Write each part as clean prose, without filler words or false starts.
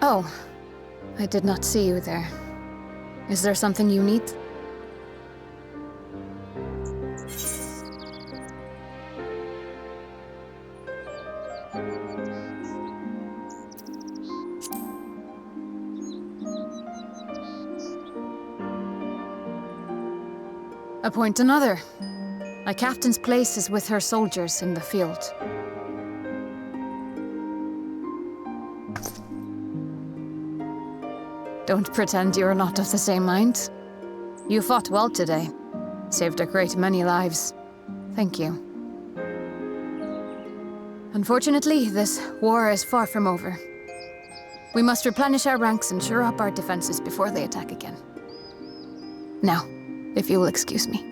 Oh, I did not see you there. Is there something you need? Appoint another. A captain's place is with her soldiers in the field. Don't pretend you're not of the same mind. You fought well today. Saved a great many lives. Thank you. Unfortunately, this war is far from over. We must replenish our ranks and shore up our defenses before they attack again. Now, if you will excuse me.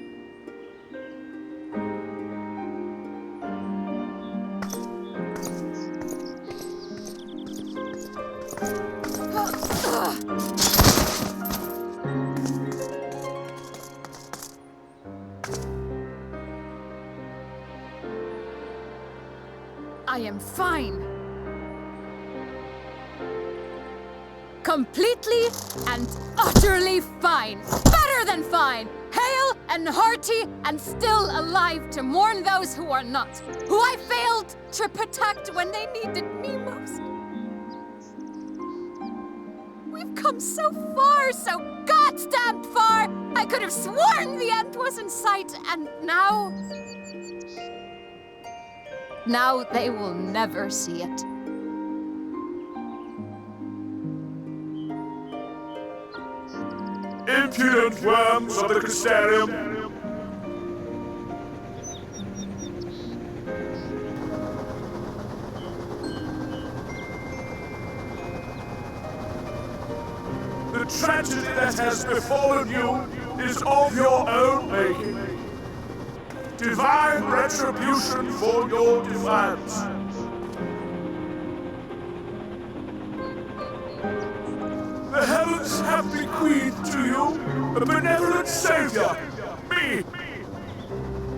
I am fine. Completely and utterly fine. Better than fine. Hale and hearty and still alive to mourn those who are not. Who I failed to protect when they needed me most. We've come so far, so goddamn far. I could have sworn the end was in sight, and now... Now they will never see it. Impudent worms of the Castellum! The tragedy that has befallen you is of your own making. Divine retribution for your defiance. The heavens have bequeathed to you a benevolent savior, me.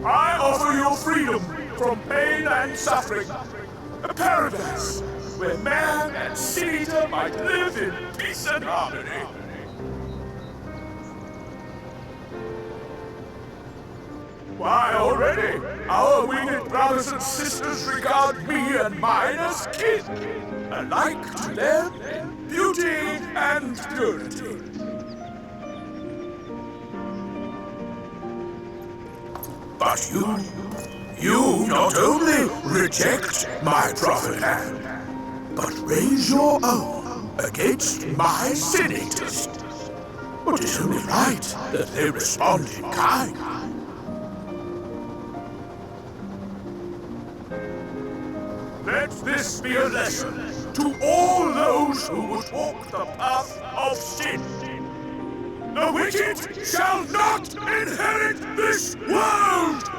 I offer you freedom from pain and suffering, a paradise where man and cedar might live in peace and harmony. Why, already, our winged brothers and sisters regard me and mine as kin, alike to them in beauty and purity. But you not only reject my prophet hand, but raise your own against my senators. But it is only right that they respond in kind. Let this be a lesson to all those who would walk the path of sin. The wicked shall not inherit this world!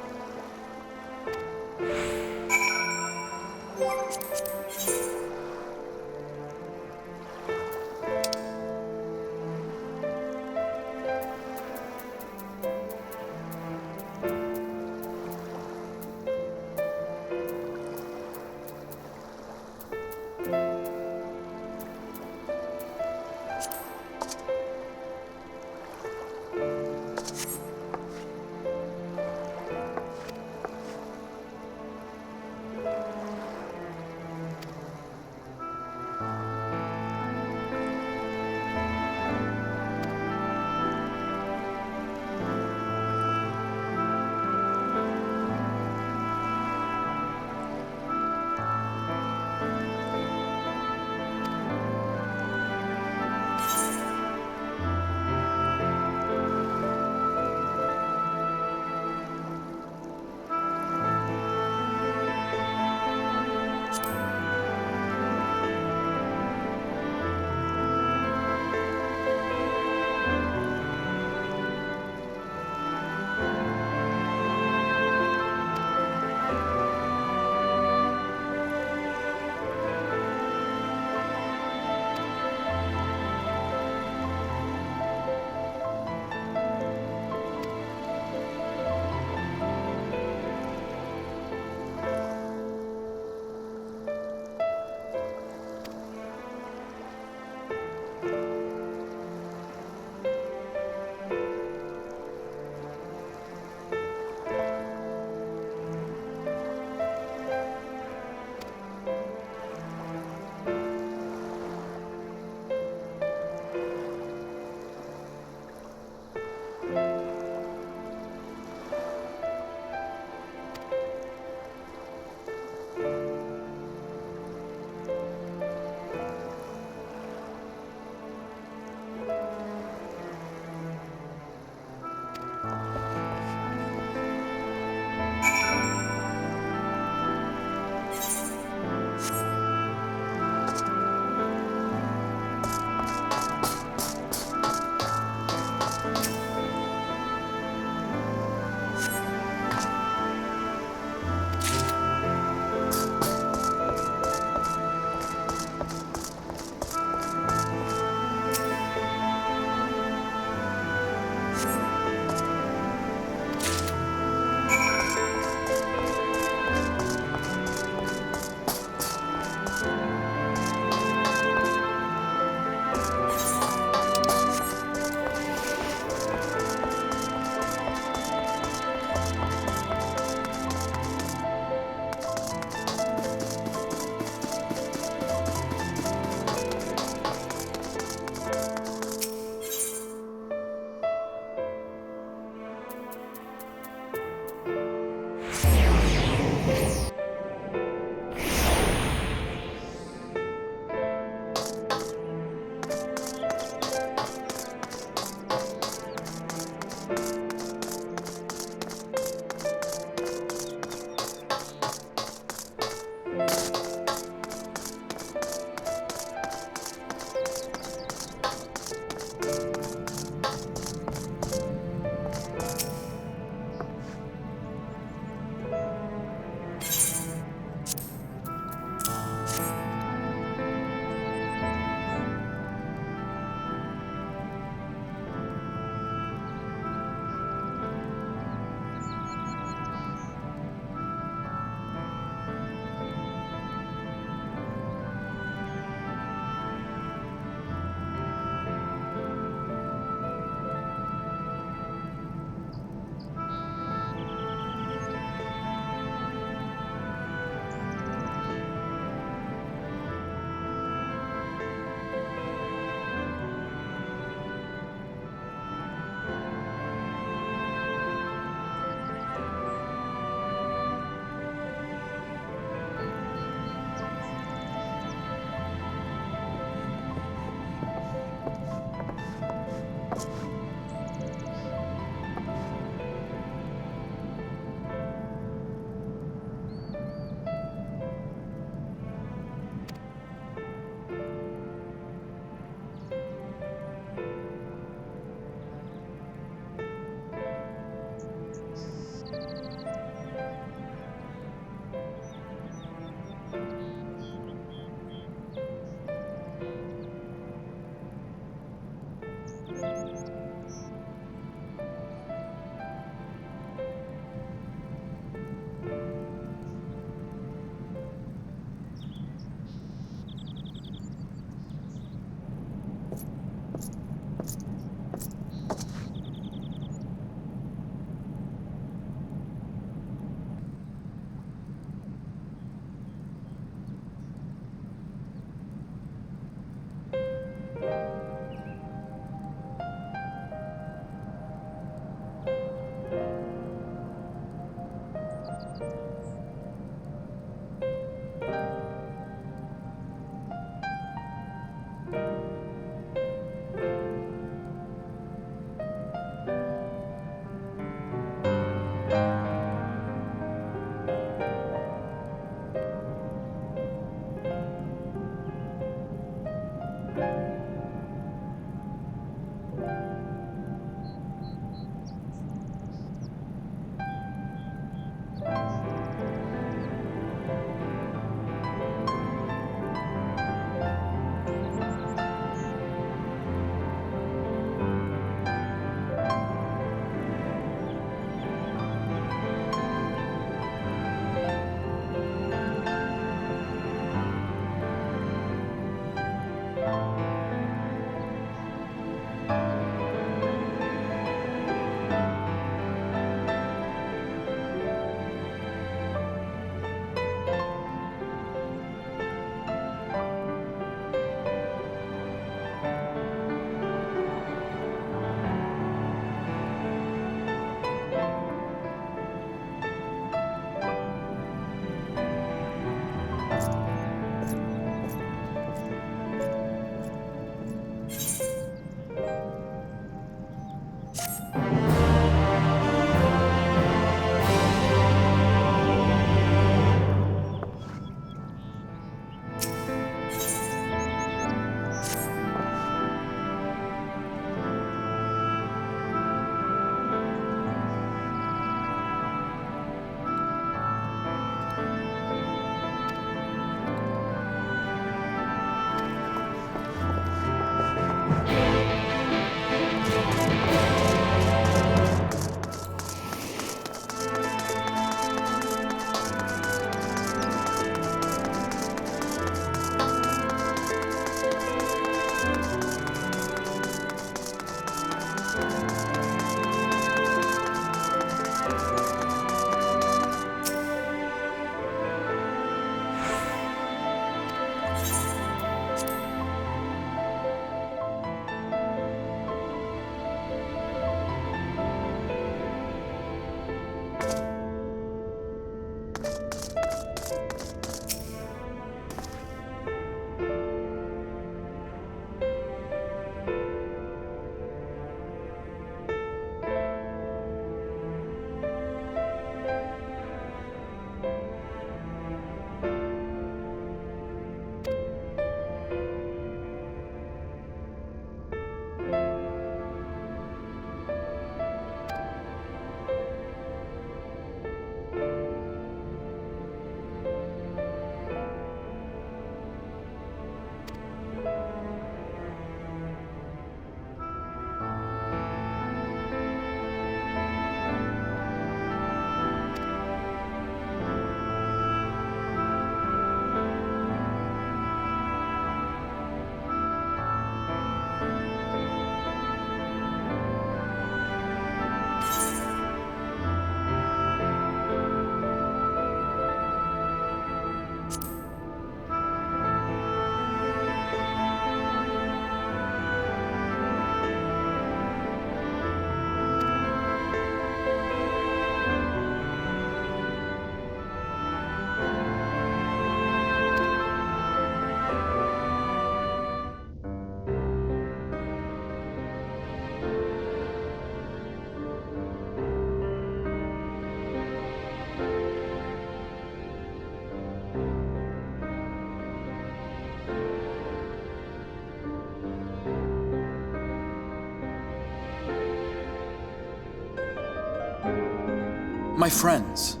My friends,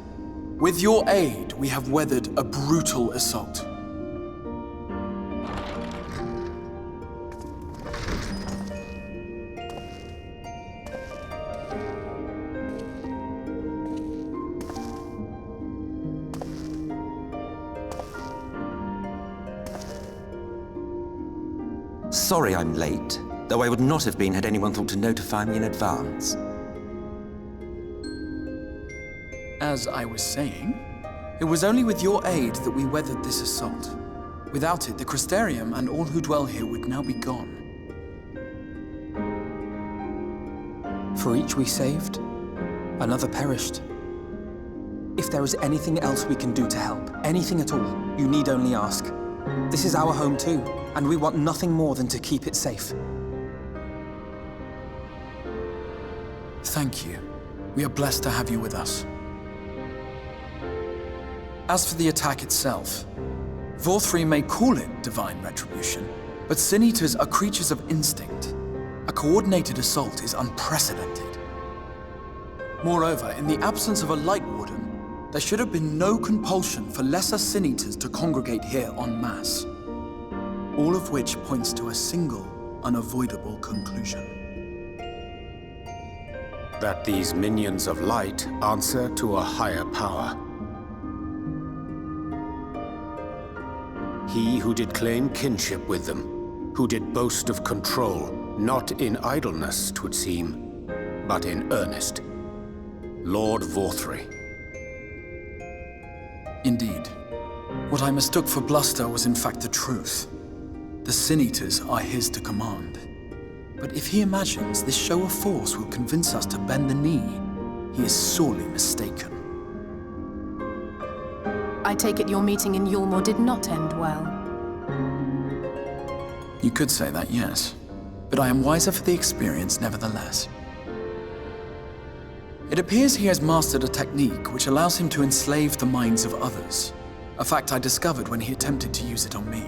with your aid, we have weathered a brutal assault. Sorry I'm late, though I would not have been had anyone thought to notify me in advance. As I was saying, it was only with your aid that we weathered this assault. Without it, the Crystarium and all who dwell here would now be gone. For each we saved, another perished. If there is anything else we can do to help, anything at all, you need only ask. This is our home too, and we want nothing more than to keep it safe. Thank you. We are blessed to have you with us. As for the attack itself, Vorthri may call it divine retribution, but Sin Eaters are creatures of instinct. A coordinated assault is unprecedented. Moreover, in the absence of a Light Warden, there should have been no compulsion for lesser Sin Eaters to congregate here en masse. All of which points to a single, unavoidable conclusion. That these minions of light answer to a higher power. He who did claim kinship with them, who did boast of control, not in idleness, 'twould seem, but in earnest. Lord Vorthri. Indeed. What I mistook for bluster was in fact the truth. The Sin Eaters are his to command. But if he imagines this show of force will convince us to bend the knee, he is sorely mistaken. I take it your meeting in Yulmore did not end well. You could say that, yes. But I am wiser for the experience nevertheless. It appears he has mastered a technique which allows him to enslave the minds of others. A fact I discovered when he attempted to use it on me.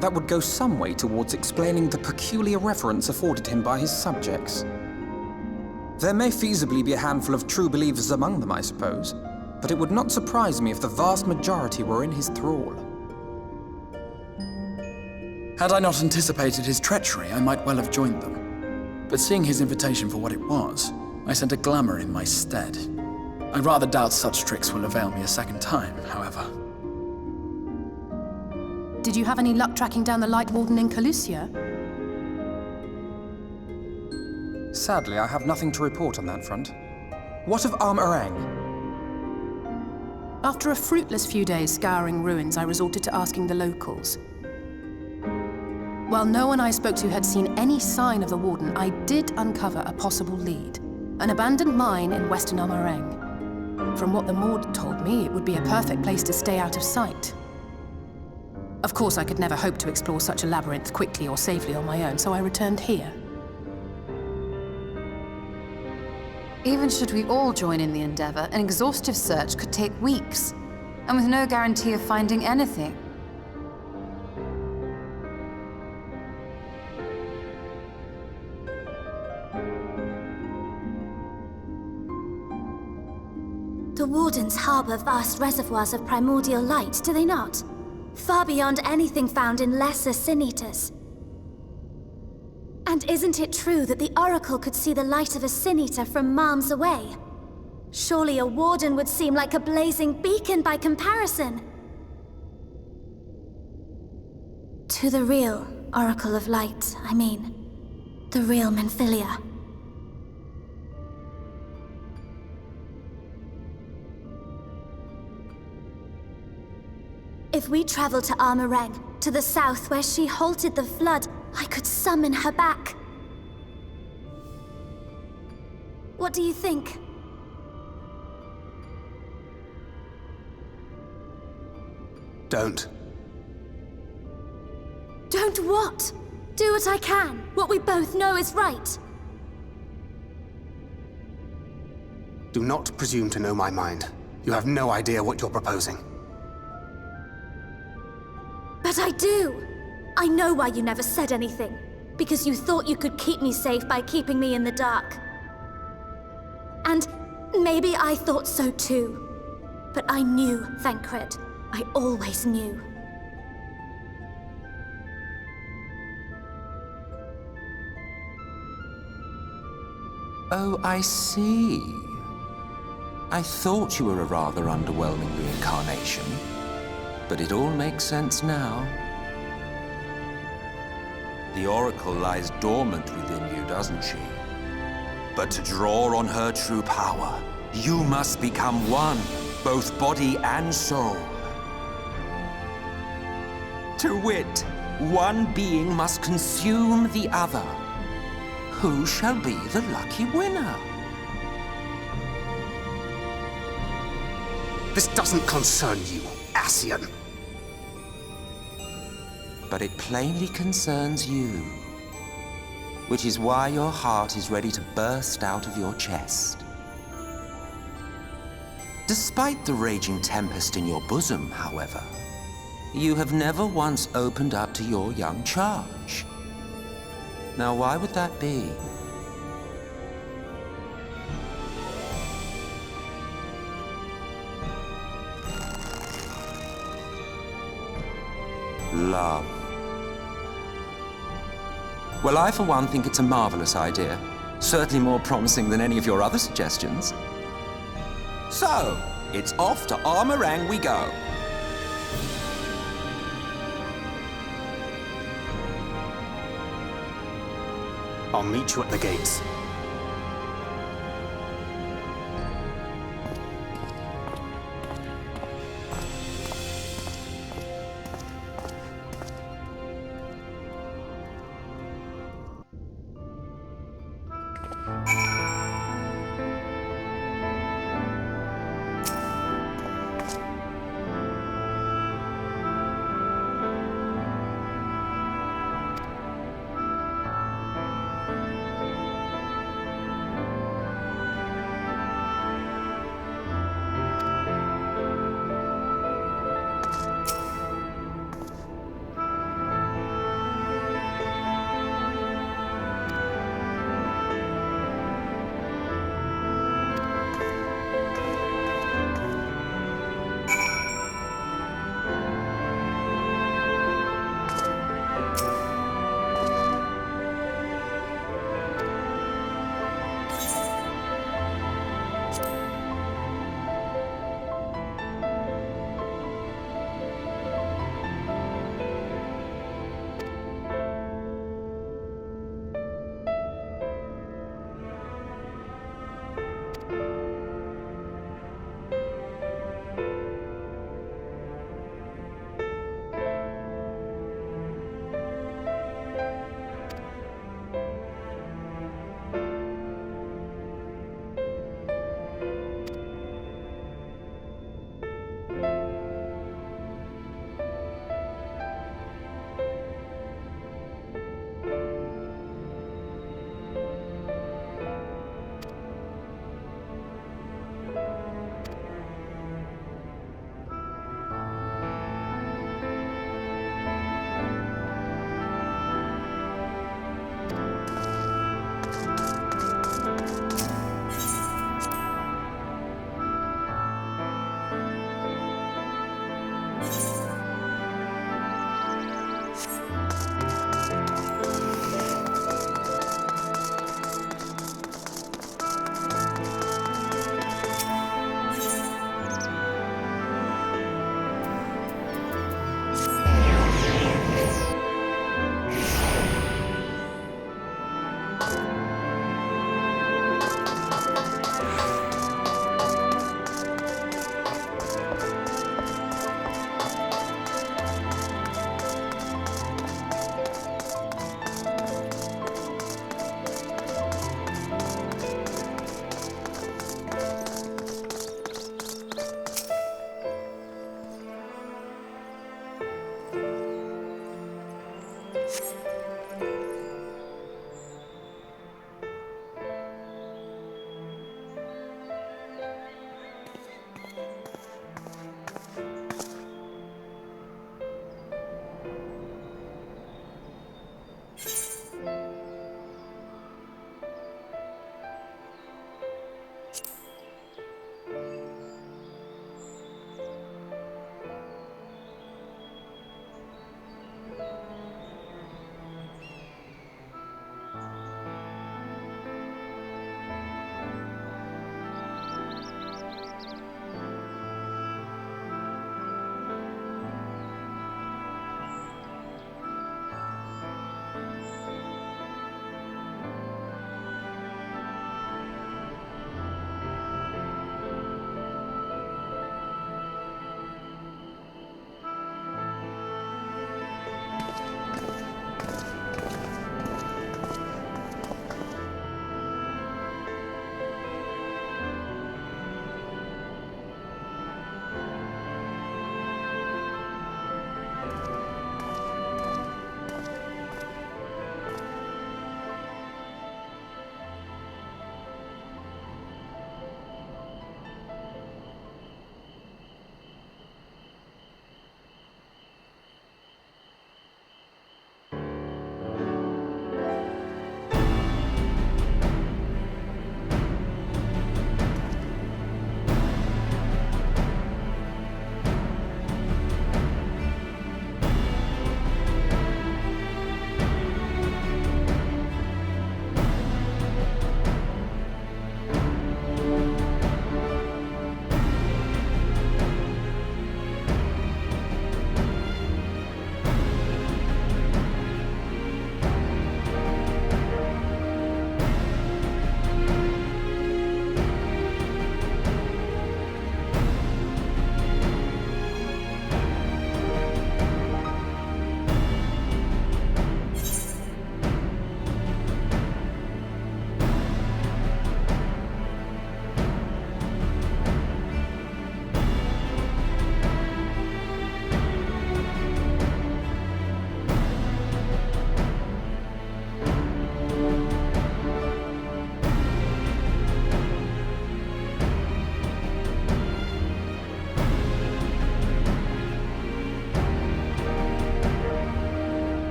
That would go some way towards explaining the peculiar reverence afforded him by his subjects. There may feasibly be a handful of true believers among them, I suppose, but it would not surprise me if the vast majority were in his thrall. Had I not anticipated his treachery, I might well have joined them. But seeing his invitation for what it was, I sent a glamour in my stead. I rather doubt such tricks will avail me a second time, however. Did you have any luck tracking down the Light Warden in Calusia? Sadly, I have nothing to report on that front. What of Arm-Arang? After a fruitless few days scouring ruins, I resorted to asking the locals. While no one I spoke to had seen any sign of the Warden, I did uncover a possible lead. An abandoned mine in western Arm-Arang. From what the Mord told me, it would be a perfect place to stay out of sight. Of course, I could never hope to explore such a labyrinth quickly or safely on my own, so I returned here. Even should we all join in the endeavor, an exhaustive search could take weeks, and with no guarantee of finding anything. The Wardens harbor vast reservoirs of primordial light, do they not? Far beyond anything found in lesser Sin Eaters. And isn't it true that the Oracle could see the light of a Sin Eater from miles away? Surely a Warden would seem like a blazing beacon by comparison. To the real Oracle of Light, I mean. The real Minfilia. If we travel to Arm-Arang, to the south where she halted the flood, I could summon her back. What do you think? Don't. Don't what? Do what I can. What we both know is right. Do not presume to know my mind. You have no idea what you're proposing. But I do! I know why you never said anything. because you thought you could keep me safe by keeping me in the dark. And maybe I thought so too. But I knew, Thancred. I always knew. Oh, I see. I thought you were a rather underwhelming reincarnation, but it all makes sense now. The Oracle lies dormant within you, doesn't she? But to draw on her true power, you must become one, both body and soul. To wit, one being must consume the other. Who shall be the lucky winner? This doesn't concern you, Ascian. But it plainly concerns you. Which is why your heart is ready to burst out of your chest. Despite the raging tempest in your bosom, however, you have never once opened up to your young charge. Now, why would that be? Love. Well, I, for one, think it's a marvelous idea. Certainly more promising than any of your other suggestions. So, it's off to Armorang we go. I'll meet you at the gates.